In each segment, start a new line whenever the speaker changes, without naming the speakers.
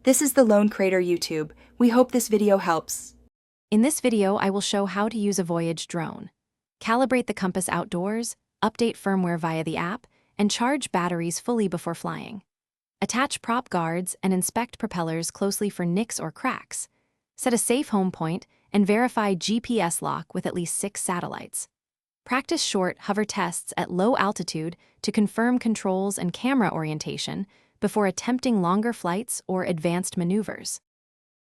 This is the Lone Crater YouTube. We hope this video helps.
In this video, I will show how to use a Voyage drone. Calibrate the compass outdoors, update firmware via the app, and charge batteries fully before flying. Attach prop guards and inspect propellers closely for nicks or cracks. Set a safe home point and verify GPS lock with at least 6 satellites. Practice short hover tests at low altitude to confirm controls and camera orientation before attempting longer flights or advanced maneuvers.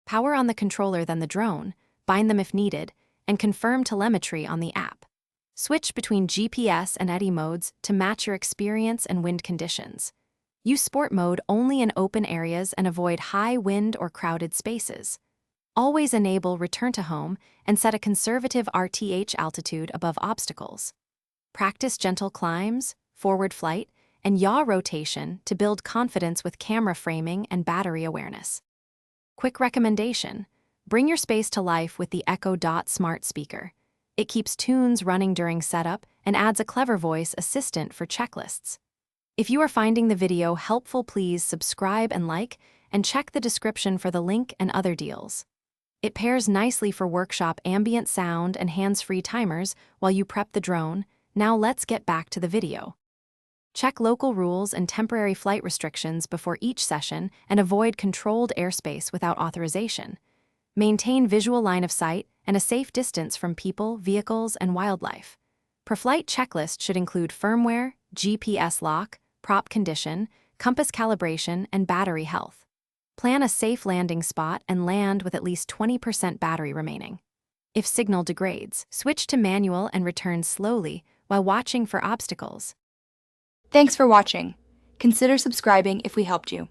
Power on the controller then the drone, bind them if needed, and confirm telemetry on the app. Switch between GPS and eddy modes to match your experience and wind conditions. Use sport mode only in open areas and avoid high wind or crowded spaces. Always enable return to home and set a conservative RTH altitude above obstacles. Practice gentle climbs, forward flight, and yaw rotation to build confidence with camera framing and battery awareness. Quick recommendation: bring your space to life with the Echo Dot smart speaker. It keeps tunes running during setup and adds a clever voice assistant for checklists. If you are finding the video helpful, please subscribe and like, and check the description for the link and other deals. It pairs nicely for workshop ambient sound and hands-free timers while you prep the drone. Now let's get back to the video. Check local rules and temporary flight restrictions before each session and avoid controlled airspace without authorization. Maintain visual line of sight and a safe distance from people, vehicles, and wildlife. Per-flight checklist should include firmware, GPS lock, prop condition, compass calibration, and battery health. Plan a safe landing spot and land with at least 20% battery remaining. If signal degrades, switch to manual and return slowly while watching for obstacles.
Thanks for watching. Consider subscribing if we helped you.